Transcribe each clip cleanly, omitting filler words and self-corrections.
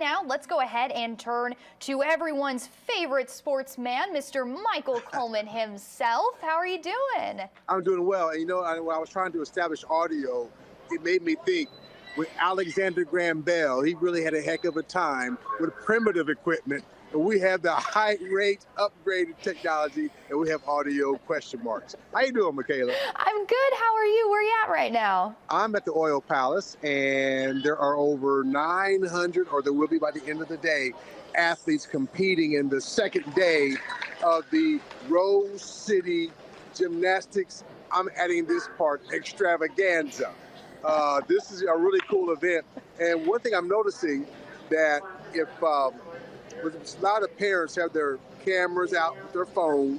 Now, let's go ahead and turn to everyone's favorite sportsman, Mr. Michael Coleman himself. How are you doing? I'm doing well. And when I was trying to establish audio, it made me think with Alexander Graham Bell, he really had a heck of a time with primitive equipment. And we have the high rate upgraded technology, and we have audio question marks. How you doing, Michaela? I'm good. How are you? Where are you at right now? I'm at the Oil Palace, and there are over 900, or there will be by the end of the day, athletes competing in the second day of the Rose City Gymnastics, I'm adding this part, extravaganza. This is a really cool event. And one thing I'm noticing that if a lot of parents have their cameras out with their phone,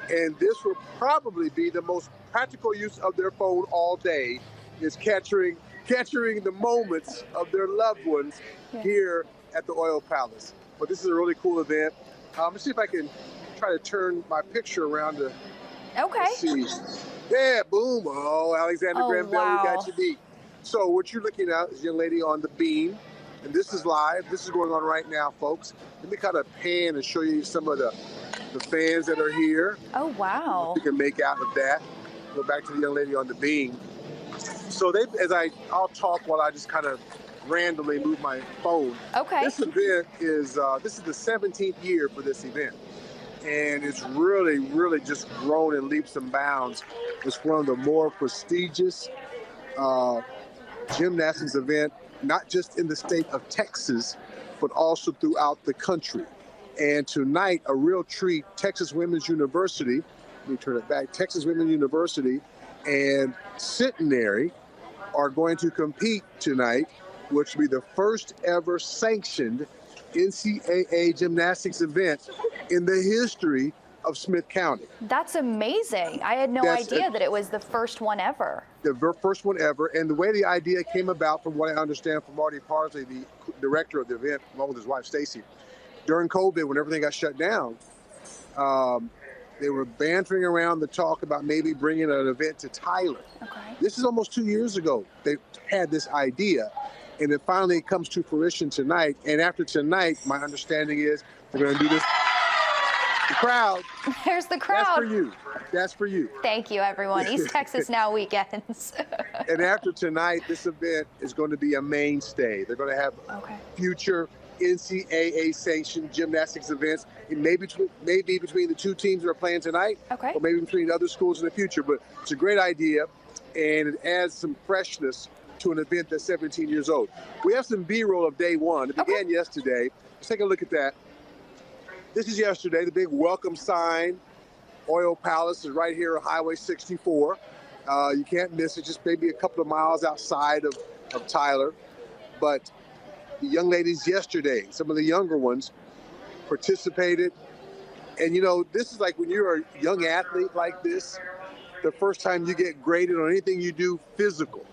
and this will probably be the most practical use of their phone all day, is capturing the moments of their loved ones here at the Oil Palace. But this is a really cool event. Let's see if I can try to turn my picture around to see. Yeah, boom. Oh, Alexander Graham Bell, we got you beat. So what you're looking at is a young lady on the beam. And this is live. This is going on right now, folks. Let me kind of pan and show you some of the fans that are here. Oh, wow. You can make out of that. Go back to the young lady on the beam. So I'll talk while I just kind of randomly move my phone. Okay. This event is, this is the 17th year for this event. And it's really, really just grown in leaps and bounds. It's one of the more prestigious gymnastics event, not just in the state of Texas, but also throughout the country. And tonight, a real treat, Texas Women's University, let me turn it back, Texas Women's University and Centenary are going to compete tonight, which will be the first ever sanctioned NCAA gymnastics event in the history of Smith County. That's amazing. I had no idea that it was the first one ever. The first one ever. And the way the idea came about, from what I understand from Marty Parsley, the director of the event, along with his wife, Stacy, during COVID, when everything got shut down, they were bantering around the talk about maybe bringing an event to Tyler. Okay. This is almost 2 years ago. They had this idea, and it finally comes to fruition tonight. And after tonight, my understanding is they're going to do this. The crowd. There's the crowd. That's for you. That's for you. Thank you, everyone. East Texas Now weekends. And after tonight, this event is going to be a mainstay. They're going to have future NCAA sanctioned gymnastics events. It may be between the two teams that are playing tonight, or maybe between other schools in the future. But it's a great idea, and it adds some freshness to an event that's 17 years old. We have some B-roll of day one. It began yesterday. Let's take a look at that. This is yesterday, the big welcome sign. Oil Palace is right here on Highway 64. You can't miss it, just maybe a couple of miles outside of Tyler. But the young ladies yesterday, some of the younger ones, participated. And this is like when you're a young athlete like this, the first time you get graded on anything you do physical.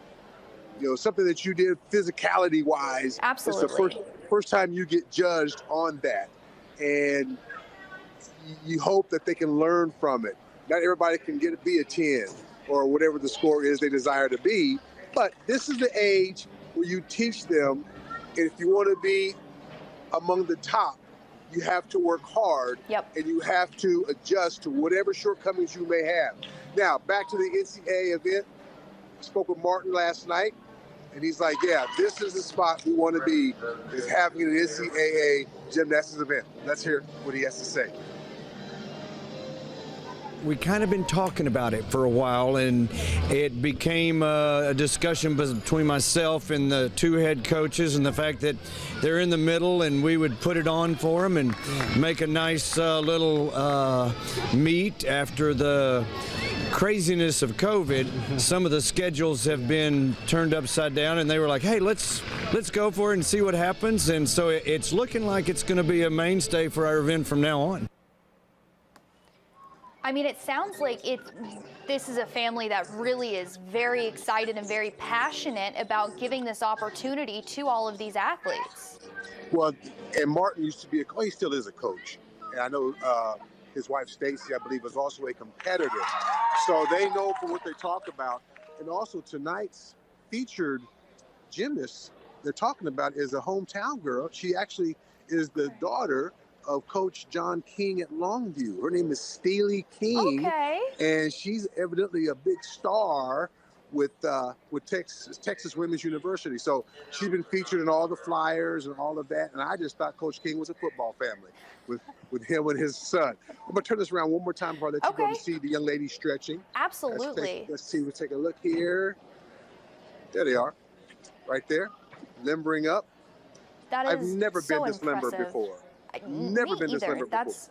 Something that you did physicality-wise. Absolutely. It's the first time you get judged on that. And you hope that they can learn from it. Not everybody can be a 10 or whatever the score is they desire to be, but this is the age where you teach them, and if you want to be among the top, you have to work hard, and you have to adjust to whatever shortcomings you may have. Now, back to the NCAA event. I spoke with Martin last night, and he's like, yeah, this is the spot we want to be, is having an NCAA gymnastics event. Let's hear what he has to say. We kind of been talking about it for a while, and it became a discussion between myself and the two head coaches, and the fact that they're in the middle, and we would put it on for them and make a nice little meet after the craziness of COVID. Some of the schedules have been turned upside down, and they were like, hey, let's go for it and see what happens. And so it's looking like it's going to be a mainstay for our event from now on. I mean, it sounds like this is a family that really is very excited and very passionate about giving this opportunity to all of these athletes. Well, and Martin used to be he still is a coach. And I know his wife, Stacy, I believe, is also a competitor. So they know for what they talk about. And also tonight's featured gymnast they're talking about is a hometown girl. She actually is the daughter of Coach John King at Longview. Her name is Steely King, Okay. and she's evidently a big star with Texas Women's University. So she's been featured in all the flyers and all of that. And I just thought Coach King was a football family with him and his son. I'm gonna turn this around one more time before I let you go to see the young lady stretching. Absolutely. Let's see. We'll take a look here. There they are, right there, limbering up. That is I've never so been this limber impressive. before. Me Never been this either. limber That's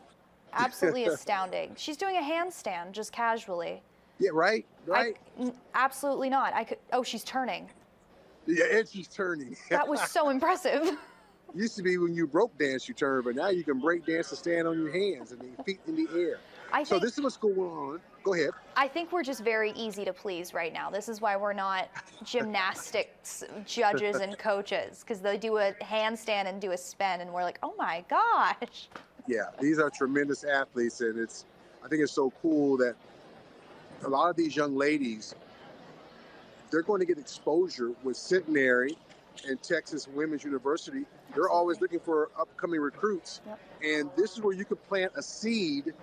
absolutely astounding. She's doing a handstand just casually. Yeah, right. Absolutely not. Oh, she's turning. Yeah, and she's turning. That was so impressive. Used to be when you broke dance, you turn, but now you can break dance to stand on your hands and your feet in the air. So this is what's going on. Go ahead. I think we're just very easy to please right now. This is why we're not gymnastics judges and coaches, because they do a handstand and do a spin, and we're like, oh my gosh. Yeah, these are tremendous athletes, and I think it's so cool that a lot of these young ladies, they're going to get exposure with Centenary and Texas Women's University. They're always looking for upcoming recruits. Yep. And this is where you could plant a seed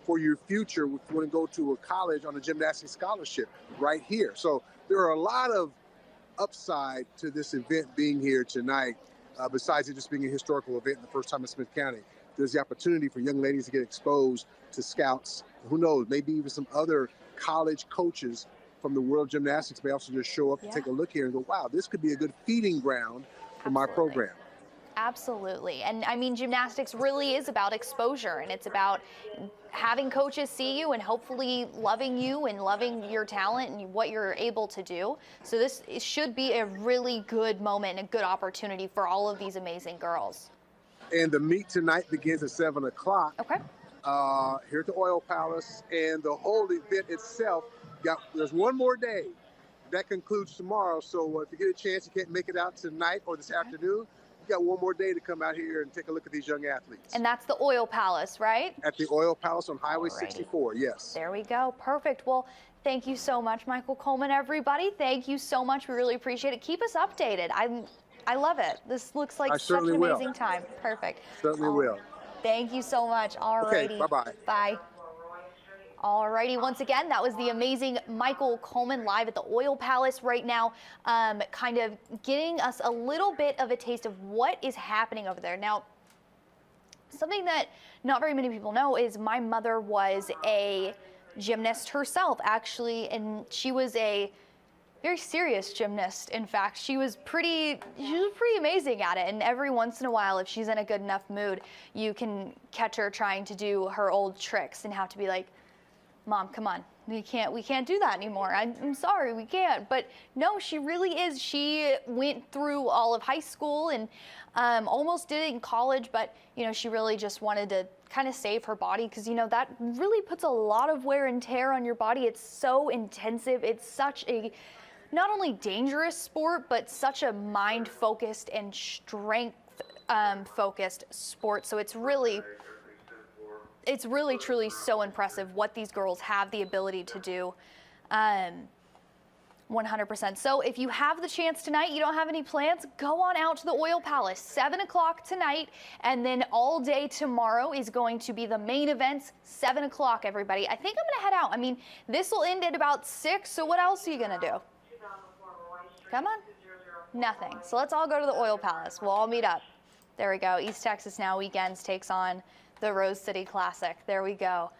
for your future if you want to go to a college on a gymnastics scholarship right here. So there are a lot of upside to this event being here tonight, besides it just being a historical event the first time in Smith County. There's the opportunity for young ladies to get exposed to scouts. Who knows, maybe even some other college coaches from the world of gymnastics may also just show up to take a look here and go, wow, this could be a good feeding ground for my program. Absolutely. And I mean, gymnastics really is about exposure, and it's about having coaches see you and hopefully loving you and loving your talent and what you're able to do. So this should be a really good moment and a good opportunity for all of these amazing girls. And the meet tonight begins at 7 o'clock. Okay. Here at the Oil Palace, and the whole event itself, there's one more day. That concludes tomorrow. So if you get a chance, you can't make it out tonight or this afternoon, you got one more day to come out here and take a look at these young athletes. And that's the Oil Palace, right? At the Oil Palace on Highway 64, yes. There we go. Perfect. Well, thank you so much, Michael Coleman, everybody. Thank you so much. We really appreciate it. Keep us updated. I love it. This looks like such an amazing time. Perfect. Certainly will. Thank you so much. All righty. Okay, bye-bye. Bye. All righty, once again, that was the amazing Michael Coleman live at the Oil Palace right now, kind of getting us a little bit of a taste of what is happening over there. Now, something that not very many people know is my mother was a gymnast herself, actually, and she was a very serious gymnast. In fact, she was pretty amazing at it. And every once in a while, if she's in a good enough mood, you can catch her trying to do her old tricks and have to be like, Mom, come on, we can't do that anymore. I'm sorry, we can't. But no, she really is. She went through all of high school and almost did it in college, but she really just wanted to kind of save her body, because that really puts a lot of wear and tear on your body. It's so intensive. It's such a not only dangerous sport, but such a mind-focused and strength-focused sport. So it's really truly so impressive what these girls have the ability to do. 100%. So if you have the chance tonight, you don't have any plans, go on out to the Oil Palace, 7 o'clock tonight, and then all day tomorrow is going to be the main events, 7 o'clock, everybody. I think I'm gonna head out. I mean, this will end at about 6, so what else are you gonna do? Come on. Nothing. So let's all go to the Oil Palace. We'll all meet up. There we go. East Texas Now Weekends takes on the Rose City Classic. There we go.